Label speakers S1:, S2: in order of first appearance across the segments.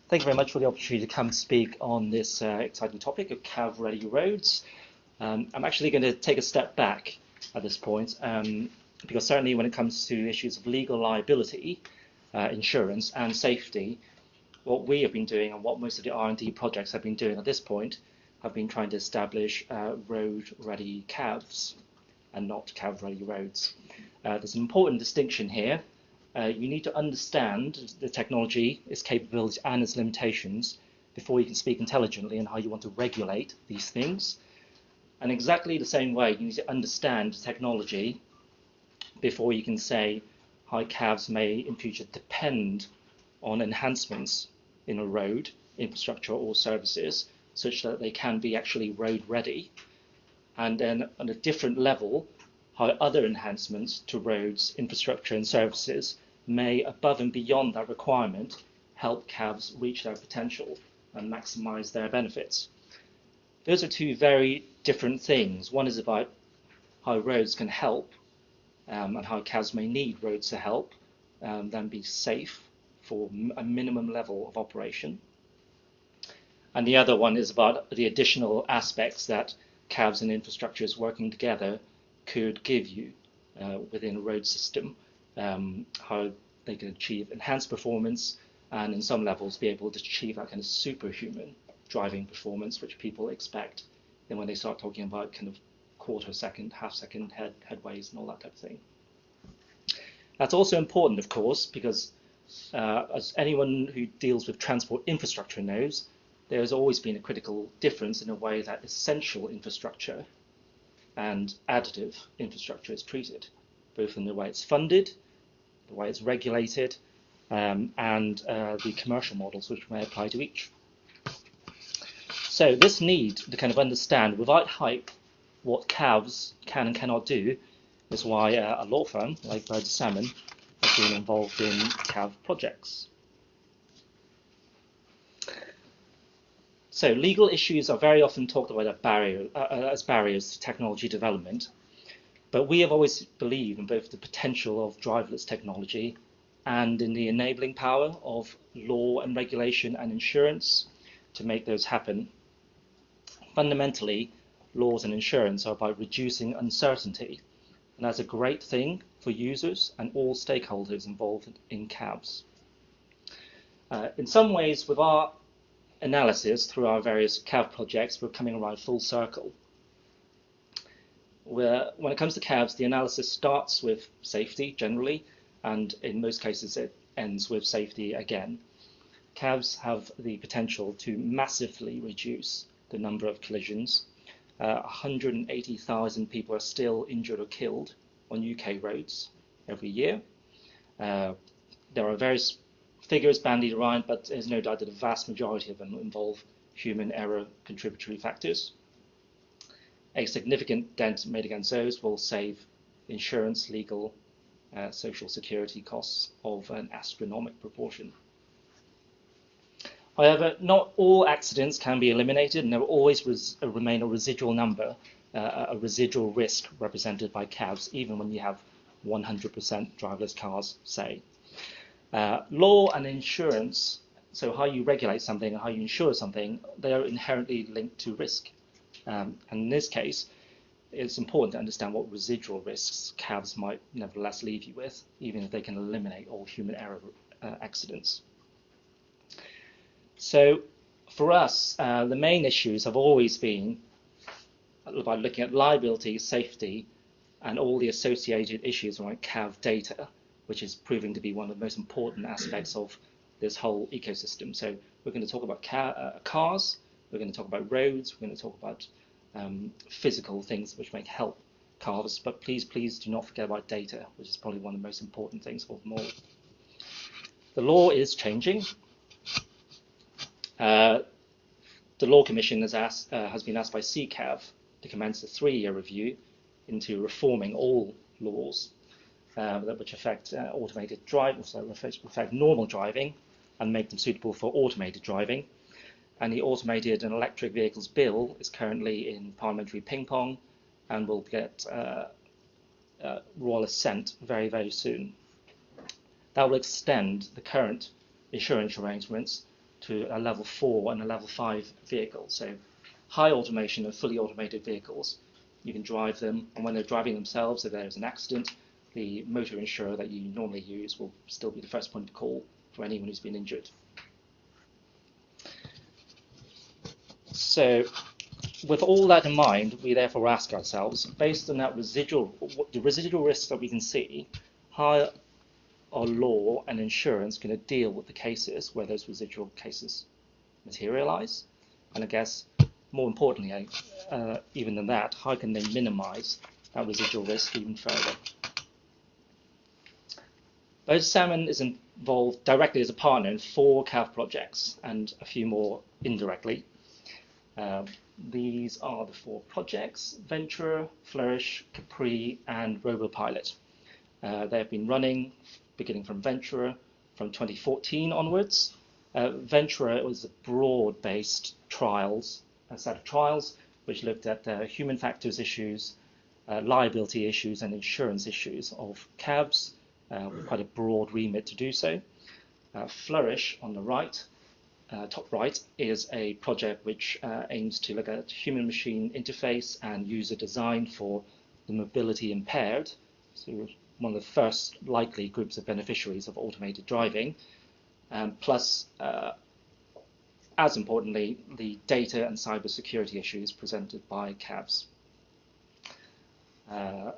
S1: Thank you very much for the opportunity to come speak on this exciting topic of CAV ready roads. I'm actually going to take a step back at this point because certainly when it comes to issues of legal liability, insurance and safety, what we have been doing and what most of the R&D projects have been doing at this point have been trying to establish road ready CAVs and not CAV ready roads. There's an important distinction here. You need to understand the technology, its capabilities and its limitations before you can speak intelligently on how you want to regulate these things. And exactly the same way, you need to understand technology before you can say how CAVs may in future depend on enhancements in a road, infrastructure or services, such that they can be actually road ready. And then on a different level, how other enhancements to roads, infrastructure and services may, above and beyond that requirement, help CAVs reach their potential and maximize their benefits. Those are two very different things. One is about how roads can help and how CAVs may need roads to help then be safe for a minimum level of operation. And the other one is about the additional aspects that CAVs and infrastructures working together could give you within a road system, how they can achieve enhanced performance and in some levels be able to achieve that kind of superhuman driving performance which people expect then when they start talking about kind of quarter second, half second headways and all that type of thing. That's also important, of course, because as anyone who deals with transport infrastructure knows, there has always been a critical difference in a way that essential infrastructure and additive infrastructure is treated, both in the way it's funded, the way it's regulated, and the commercial models which may apply to each. So this need to kind of understand without hype what CAVs can and cannot do is why a law firm like Burges Salmon has been involved in CAV projects. So legal issues are very often talked about as barriers to technology development, but we have always believed in both the potential of driverless technology and in the enabling power of law and regulation and insurance to make those happen. Fundamentally, laws and insurance are about reducing uncertainty, and that's a great thing for users and all stakeholders involved in CAVs. In some ways, with our analysis through our various CAV projects, we're coming around full circle. When it comes to CAVs, the analysis starts with safety generally, and in most cases it ends with safety again. CAVs have the potential to massively reduce the number of collisions. 180,000 people are still injured or killed on UK roads every year. There are various figures bandied around, but there's no doubt that the vast majority of them involve human error contributory factors. A significant dent made against those will save insurance, legal, social security costs of an astronomical proportion. However, not all accidents can be eliminated, and there will always remain a residual number, a residual risk represented by CAVs, even when you have 100% driverless cars, say. Law and insurance, so how you regulate something and how you insure something, they are inherently linked to risk. And in this case, it's important to understand what residual risks CAVs might nevertheless leave you with, even if they can eliminate all human error accidents. So for us, the main issues have always been about looking at liability, safety, and all the associated issues around CAV data, which is proving to be one of the most important aspects of this whole ecosystem. So we're going to talk about cars, we're going to talk about roads, we're going to talk about physical things which may help cars, but please do not forget about data, which is probably one of the most important things of them all. The law is changing. The Law Commission has been asked by CAV to commence a 3-year review into reforming all laws which affect automated driving, so affect normal driving and make them suitable for automated driving. And the Automated and Electric Vehicles Bill is currently in parliamentary ping pong and will get royal assent very, very soon. That will extend the current insurance arrangements to a level 4 and a level 5 vehicle. So high automation and fully automated vehicles. You can drive them, and when they're driving themselves, if there's an accident, the motor insurer that you normally use will still be the first point of call for anyone who's been injured. So with all that in mind, we therefore ask ourselves, based on that the residual risks that we can see, how are law and insurance going to deal with the cases where those residual cases materialize? And I guess more importantly, even than that, how can they minimize that residual risk even further? Both Salmon is involved directly as a partner in 4 CAV projects and a few more indirectly. These are the 4 projects: Ventura, Flourish, Capri, and RoboPilot. They have been running, beginning from Ventura, from 2014 onwards. Ventura was a broad-based set of trials which looked at human factors issues, liability issues, and insurance issues of cabs, with quite a broad remit to do so. Flourish, on the right, top right, is a project which aims to look at human-machine interface and user design for the mobility impaired. So one of the first likely groups of beneficiaries of automated driving, plus, as importantly, the data and cybersecurity issues presented by cabs. Down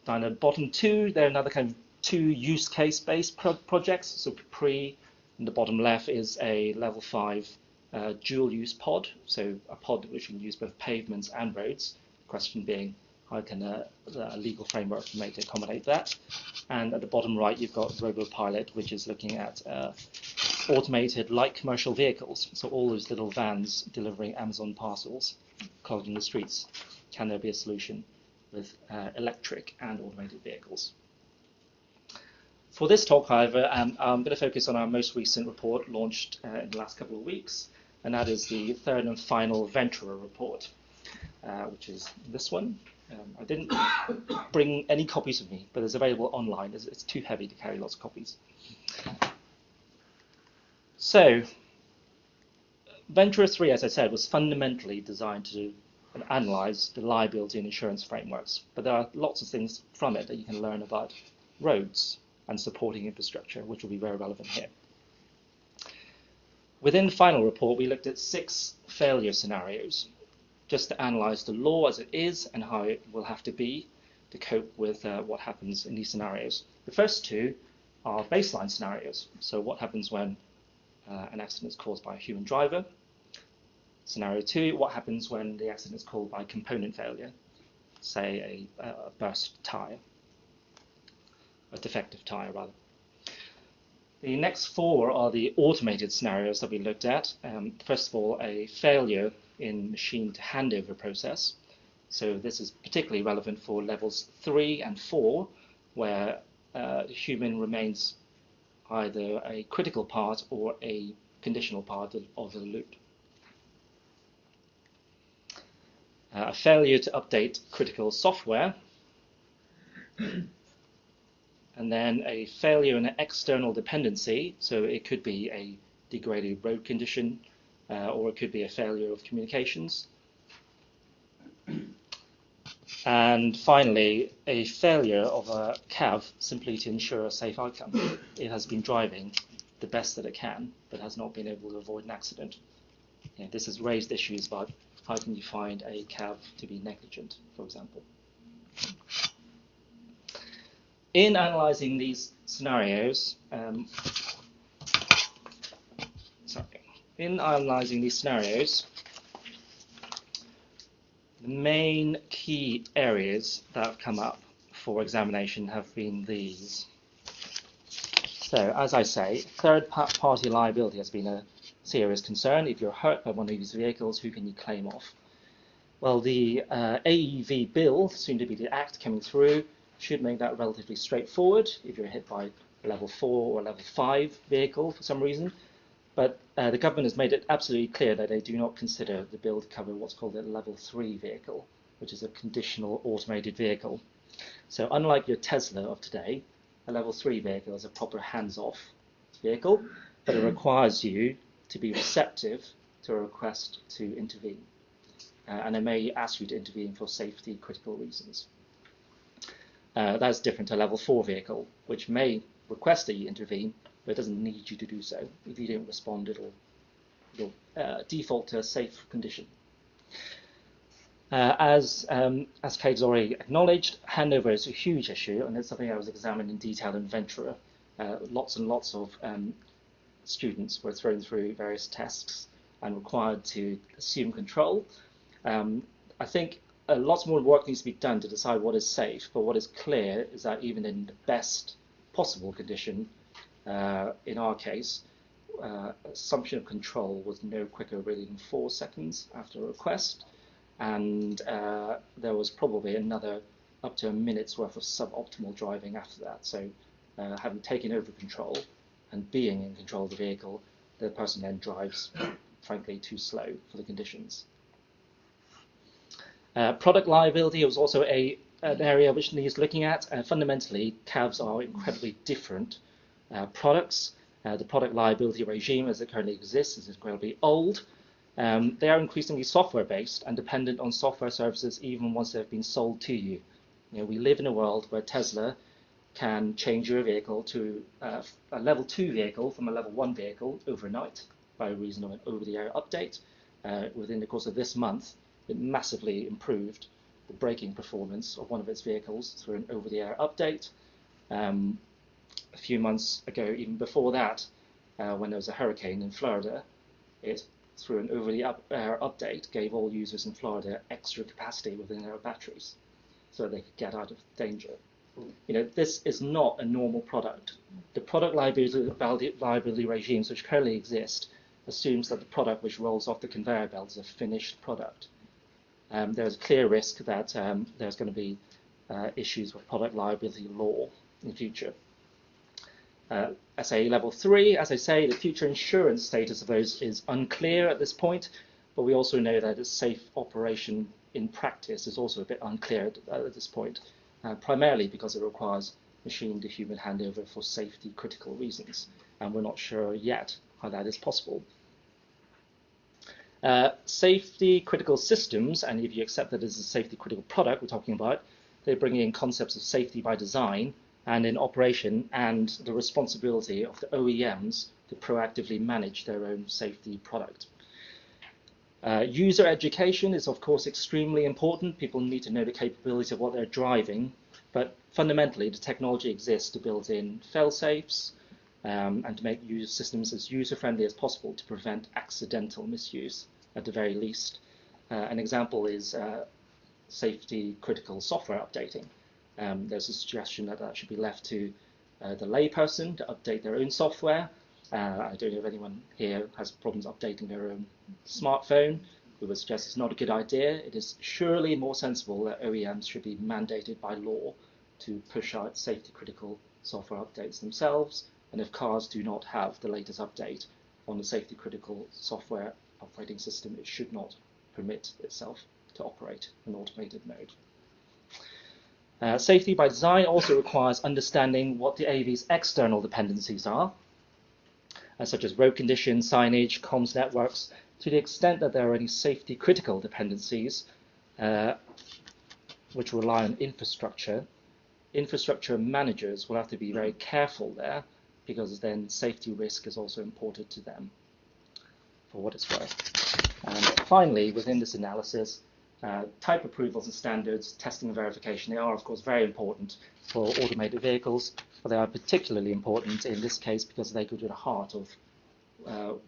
S1: at bottom 2, there are another kind of 2 use case-based projects. So Capri, in the bottom left, is a level 5 dual-use pod, so a pod which can use both pavements and roads. The question being, how can a legal framework be made to accommodate that? And at the bottom right, you've got RoboPilot, which is looking at automated light commercial vehicles. So all those little vans delivering Amazon parcels clogging the streets. Can there be a solution with electric and automated vehicles? For this talk, however, I'm going to focus on our most recent report launched in the last couple of weeks, and that is the 3rd and final Ventura report, which is this one. I didn't bring any copies with me, but it's available online. It's too heavy to carry lots of copies. So, Ventura 3, as I said, was fundamentally designed to analyze the liability and insurance frameworks, but there are lots of things from it that you can learn about roads and supporting infrastructure, which will be very relevant here. Within the final report, we looked at 6 failure scenarios, just to analyze the law as it is and how it will have to be to cope with what happens in these scenarios. The first 2 are baseline scenarios. So what happens when an accident is caused by a human driver? Scenario 2, what happens when the accident is caused by component failure, say a burst tire, a defective tire rather. The next 4 are the automated scenarios that we looked at. First of all, a failure in machine to handover process. So this is particularly relevant for levels 3 and 4, where the human remains either a critical part or a conditional part of the loop. A failure to update critical software, and then a failure in an external dependency, so it could be a degraded road condition, or it could be a failure of communications. And finally, a failure of a CAV simply to ensure a safe outcome. It has been driving the best that it can, but has not been able to avoid an accident. This has raised issues about how can you find a CAV to be negligent, for example. In analysing these scenarios, the main key areas that have come up for examination have been these. So, as I say, third-party liability has been a serious concern. If you're hurt by one of these vehicles, who can you claim off? Well, the AEV bill, soon to be the Act coming through, should make that relatively straightforward if you're hit by a level 4 or level 5 vehicle for some reason. But the government has made it absolutely clear that they do not consider the bill to cover what's called a level 3 vehicle, which is a conditional automated vehicle. So unlike your Tesla of today, a level 3 vehicle is a proper hands-off vehicle, but it requires you to be receptive to a request to intervene. And they may ask you to intervene for safety critical reasons. That's different to a level 4 vehicle, which may request that you intervene, but it doesn't need you to do so. If you don't respond, it'll default to a safe condition. As Kate's already acknowledged, handover is a huge issue, and it's something I was examining in detail in Ventura. Lots and lots of students were thrown through various tests and required to assume control. I think lots more work needs to be done to decide what is safe, but what is clear is that even in the best possible condition, in our case, assumption of control was no quicker really than 4 seconds after a request, and there was probably another up to a minute's worth of suboptimal driving after that. So having taken over control and being in control of the vehicle, the person then drives, frankly, too slow for the conditions. Product liability was also an area which needs looking at. Fundamentally, CAVs are incredibly different products. The product liability regime as it currently exists is incredibly old. They are increasingly software-based and dependent on software services even once they've been sold to you. We live in a world where Tesla can change your vehicle to a level 2 vehicle from a level 1 vehicle overnight by reason of an over-the-air update. Within the course of this month, it massively improved the braking performance of one of its vehicles through an over-the-air update. A few months ago, even before that, when there was a hurricane in Florida, it, through an over-the-air update, gave all users in Florida extra capacity within their batteries so they could get out of danger. This is not a normal product. The product liability regimes which currently exist assumes that the product which rolls off the conveyor belt is a finished product. There's a clear risk that there's going to be issues with product liability law in the future. SA level 3, as I say, the future insurance status of those is unclear at this point, but we also know that its safe operation in practice is also a bit unclear at this point, primarily because it requires machine-to-human handover for safety critical reasons, and we're not sure yet how that is possible. Safety critical systems, and if you accept that as a safety critical product we're talking about, they bring in concepts of safety by design and in operation, and the responsibility of the OEMs to proactively manage their own safety product. User education is of course extremely important. People need to know the capability of what they're driving, but fundamentally the technology exists to build in fail-safes and to make user systems as user-friendly as possible to prevent accidental misuse at the very least. An example is safety critical software updating. There's a suggestion that that should be left to the layperson to update their own software. I don't know if anyone here has problems updating their own smartphone. We would suggest it's not a good idea. It is surely more sensible that OEMs should be mandated by law to push out safety critical software updates themselves, and if cars do not have the latest update on the safety critical software operating system, it should not permit itself to operate in automated mode. Safety by design also requires understanding what the AV's external dependencies are, such as road conditions, signage, comms networks, to the extent that there are any safety critical dependencies which rely on infrastructure. Infrastructure managers will have to be very careful there, because then safety risk is also imported to them, for what it's worth. And finally, within this analysis, type approvals and standards, testing and verification, they are of course very important for automated vehicles, but they are particularly important in this case because they go to the heart of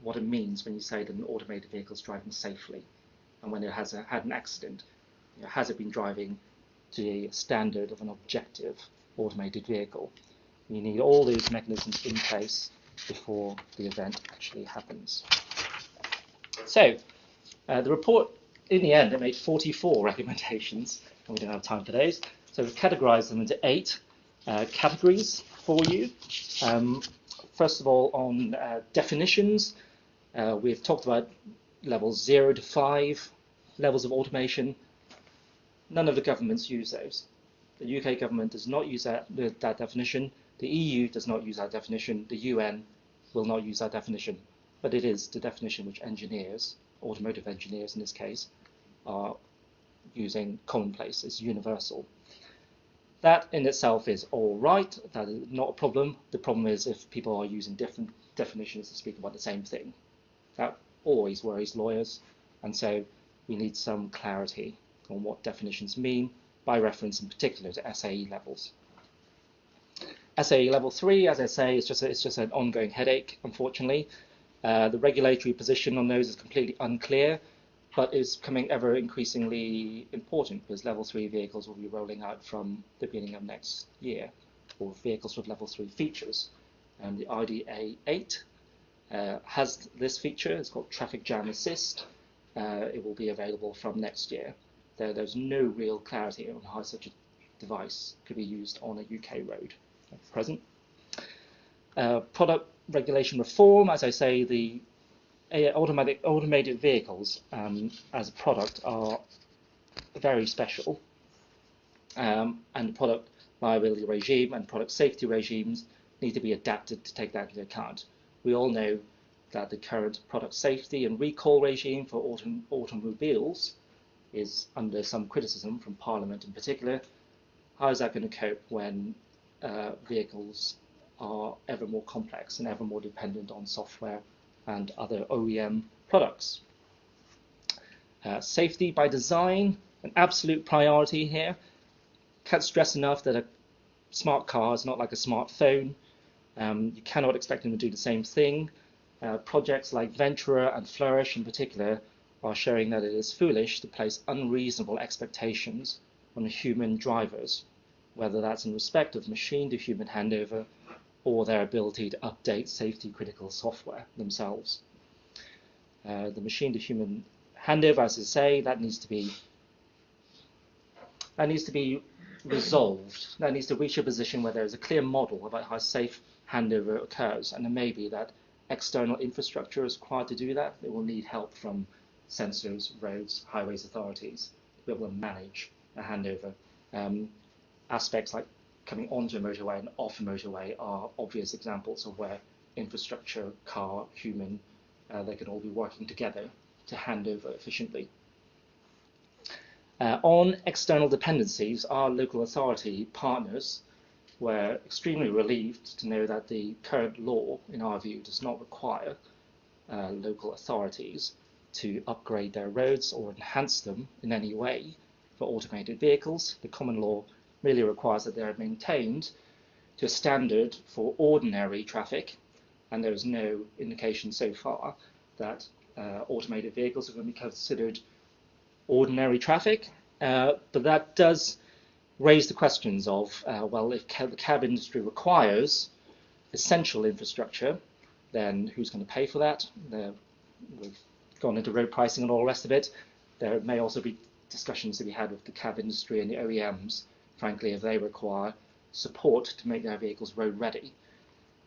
S1: what it means when you say that an automated vehicle is driving safely, and when it has had an accident, has it been driving to the standard of an objective automated vehicle? You need all these mechanisms in place before the event actually happens. So the report, in the end, it made 44 recommendations, and we don't have time for those. So we've categorized them into 8 categories for you. First of all, on definitions, we've talked about levels 0 to 5 levels of automation. None of the governments use those. The UK government does not use that definition. The EU does not use that definition. The UN will not use that definition. but it is the definition which engineers, automotive engineers in this case, are using commonplace. It's universal. That in itself is all right. That is not a problem. The problem is if people are using different definitions to speak about the same thing. That always worries lawyers, and so we need some clarity on what definitions mean, by reference in particular to SAE levels. SAE level 3, as I say, it's just an ongoing headache, unfortunately. The regulatory position on those is completely unclear, but is becoming ever increasingly important because level 3 vehicles will be rolling out from the beginning of next year, or vehicles with level 3 features. And the IDA 8 has this feature. It's called Traffic Jam Assist. It will be available from next year. There's no real clarity on how such a device could be used on a UK road at present. Product regulation reform, as I say, the automated vehicles as a product are very special, and the product liability regime and product safety regimes need to be adapted to take that into account. We all know that the current product safety and recall regime for automobiles is under some criticism from Parliament in particular. How is that going to cope when vehicles are ever more complex and ever more dependent on software and other OEM products? Safety by design, an absolute priority here. Can't stress enough that a smart car is not like a smartphone. You cannot expect them to do the same thing. Projects like Ventura and Flourish in particular are showing that it is foolish to place unreasonable expectations on human drivers, whether that's in respect of machine-to-human handover or their ability to update safety-critical software themselves. The machine-to-human handover, as I say, that needs to be resolved. That needs to reach a position where there is a clear model about how safe handover occurs, and it may be that external infrastructure is required to do that. It will need help from sensors, roads, highways authorities to be able to manage a handover. Aspects like coming onto a motorway and off a motorway are obvious examples of where infrastructure, car, human, they can all be working together to hand over efficiently. On external dependencies, our local authority partners were extremely relieved to know that the current law, in our view, does not require local authorities to upgrade their roads or enhance them in any way for automated vehicles. The common law merely requires that they are maintained to a standard for ordinary traffic, and there is no indication so far that automated vehicles are going to be considered ordinary traffic, but that does raise the questions of, well, if the cab industry requires essential infrastructure, then who's going to pay for that? We've gone into road pricing and all the rest of it. There may also be discussions to be had with the cab industry and the OEMs, frankly, if they require support to make their vehicles road ready.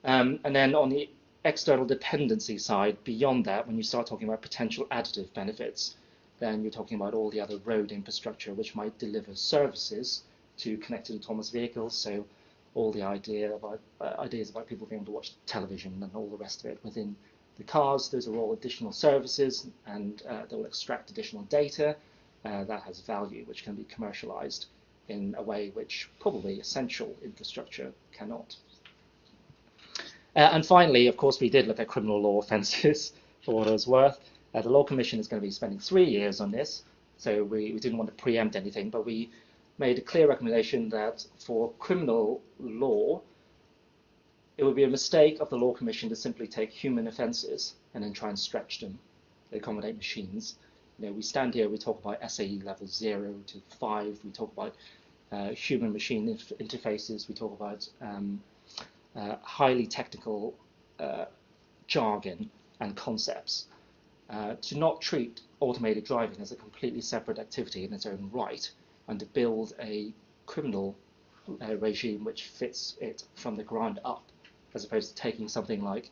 S1: And then on the external dependency side, beyond that, when you start talking about potential additive benefits, then you're talking about all the other road infrastructure which might deliver services to connected autonomous vehicles. So all the ideas about people being able to watch television and all the rest of it within the cars, those are all additional services, and they'll extract additional data that has value, which can be commercialized in a way which probably essential infrastructure cannot. And finally, of course, we did look at criminal law offences for what it was worth. The Law Commission is going to be spending 3 years on this, so we didn't want to preempt anything, but we made a clear recommendation that for criminal law, it would be a mistake of the Law Commission to simply take human offences and then try and stretch them to accommodate machines. You know, we stand here, we talk about SAE levels 0 to 5, we talk about human-machine interfaces, we talk about highly technical jargon and concepts. To not treat automated driving as a completely separate activity in its own right, and to build a criminal regime which fits it from the ground up, as opposed to taking something like,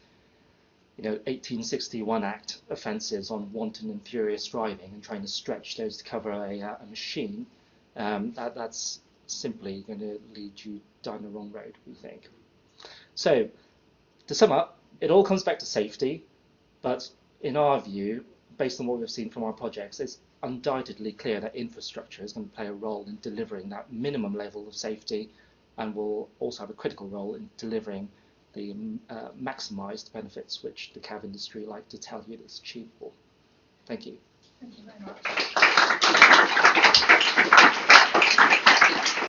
S1: 1861 Act offences on wanton and furious driving and trying to stretch those to cover a machine, that's simply going to lead you down the wrong road, we think. So, to sum up, it all comes back to safety. But in our view, based on what we've seen from our projects, it's undoubtedly clear that infrastructure is going to play a role in delivering that minimum level of safety, and will also have a critical role in delivering the maximised benefits which the CAV industry like to tell you is achievable. Thank you.
S2: Thank you very much.